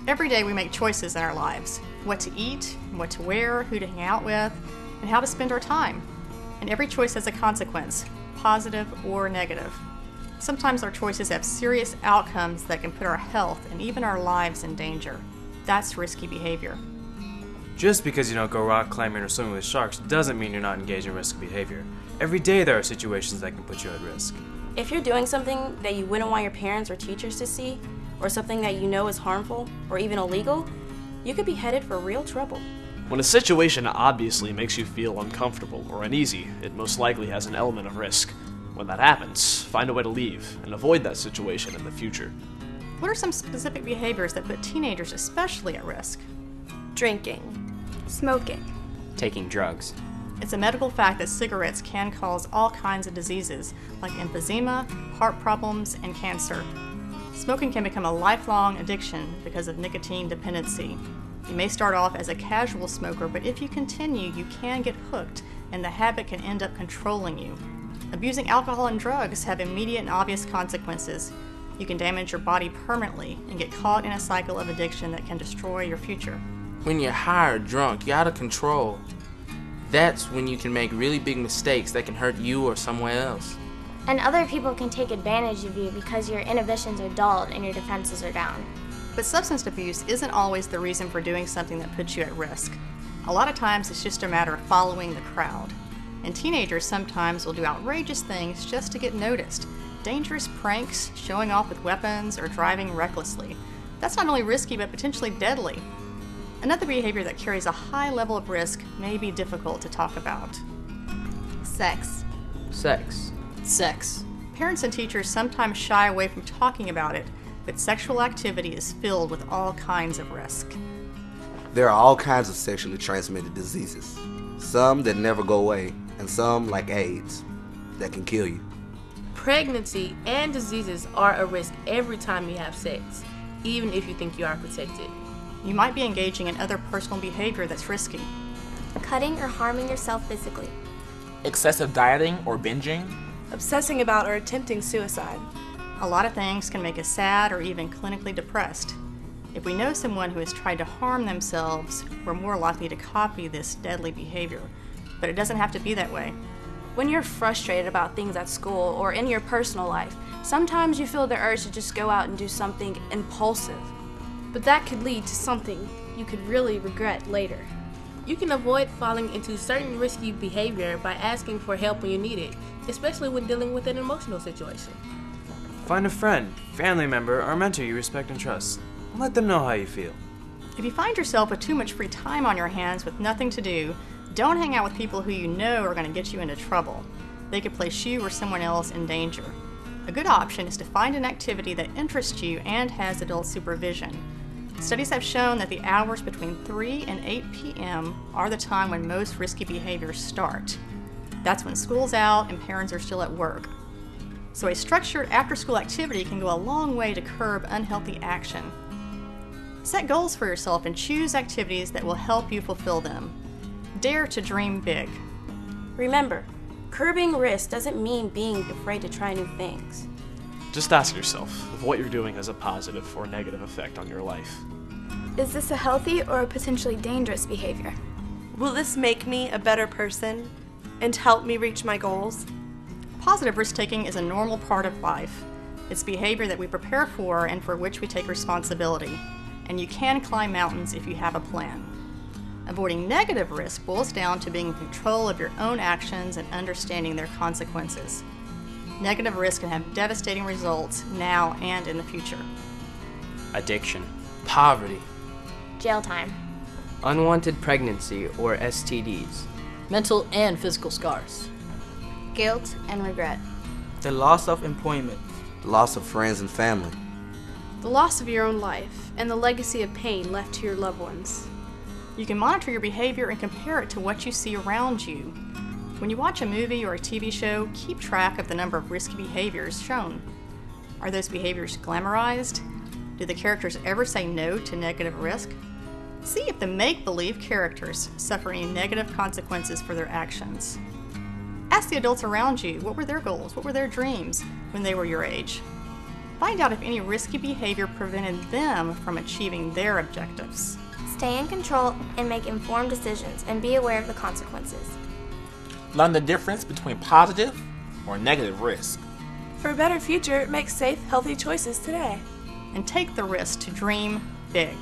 Every day we make choices in our lives: what to eat, what to wear, who to hang out with, and how to spend our time. And every choice has a consequence, positive or negative. Sometimes our choices have serious outcomes that can put our health and even our lives in danger. That's risky behavior. Just because you don't go rock climbing or swimming with sharks doesn't mean you're not engaged in risky behavior. Every day there are situations that can put you at risk. If you're doing something that you wouldn't want your parents or teachers to see, or something that you know is harmful or even illegal, you could be headed for real trouble. When a situation obviously makes you feel uncomfortable or uneasy, it most likely has an element of risk. When that happens, find a way to leave and avoid that situation in the future. What are some specific behaviors that put teenagers especially at risk? Drinking, smoking, taking drugs. It's a medical fact that cigarettes can cause all kinds of diseases like emphysema, heart problems, and cancer. Smoking can become a lifelong addiction because of nicotine dependency. You may start off as a casual smoker, but if you continue, you can get hooked, and the habit can end up controlling you. Abusing alcohol and drugs have immediate and obvious consequences. You can damage your body permanently and get caught in a cycle of addiction that can destroy your future. When you're high or drunk, you're out of control. That's when you can make really big mistakes that can hurt you or someone else. and other people can take advantage of you because your inhibitions are dulled and your defenses are down. But substance abuse isn't always the reason for doing something that puts you at risk. A lot of times it's just a matter of following the crowd. And teenagers sometimes will do outrageous things just to get noticed. Dangerous pranks, showing off with weapons, or driving recklessly. That's not only risky but potentially deadly. Another behavior that carries a high level of risk may be difficult to talk about. Sex. Sex. Sex. Parents and teachers sometimes shy away from talking about it, but sexual activity is filled with all kinds of risk. There are all kinds of sexually transmitted diseases. Some that never go away, and some, like AIDS, that can kill you. Pregnancy and diseases are a risk every time you have sex, even if you think you are protected. You might be engaging in other personal behavior that's risky. Cutting or harming yourself physically. Excessive dieting or binging. Obsessing about or attempting suicide. A lot of things can make us sad or even clinically depressed. If we know someone who has tried to harm themselves, we're more likely to copy this deadly behavior. But it doesn't have to be that way. When you're frustrated about things at school or in your personal life, sometimes you feel the urge to just go out and do something impulsive. But that could lead to something you could really regret later. You can avoid falling into certain risky behavior by asking for help when you need it, especially when dealing with an emotional situation. Find a friend, family member, or mentor you respect and trust. And let them know how you feel. If you find yourself with too much free time on your hands with nothing to do, don't hang out with people who you know are going to get you into trouble. They could place you or someone else in danger. A good option is to find an activity that interests you and has adult supervision. Studies have shown that the hours between 3 and 8 p.m. are the time when most risky behaviors start. That's when school's out and parents are still at work. So a structured after-school activity can go a long way to curb unhealthy action. Set goals for yourself and choose activities that will help you fulfill them. Dare to dream big. Remember, curbing risk doesn't mean being afraid to try new things. Just ask yourself if what you're doing has a positive or negative effect on your life. Is this a healthy or a potentially dangerous behavior? Will this make me a better person and help me reach my goals? Positive risk-taking is a normal part of life. It's behavior that we prepare for and for which we take responsibility. And you can climb mountains if you have a plan. Avoiding negative risk boils down to being in control of your own actions and understanding their consequences. Negative risk can have devastating results now and in the future. Addiction. Poverty. Jail time. Unwanted pregnancy or STDs. Mental and physical scars. Guilt and regret. The loss of employment. The loss of friends and family. The loss of your own life and the legacy of pain left to your loved ones. You can monitor your behavior and compare it to what you see around you. When you watch a movie or a TV show, keep track of the number of risky behaviors shown. Are those behaviors glamorized? Do the characters ever say no to negative risk? See if the make-believe characters suffer any negative consequences for their actions. Ask the adults around you, what were their goals, what were their dreams when they were your age? Find out if any risky behavior prevented them from achieving their objectives. Stay in control and make informed decisions and be aware of the consequences. Learn the difference between positive or negative risk. For a better future, make safe, healthy choices today. And take the risk to dream big.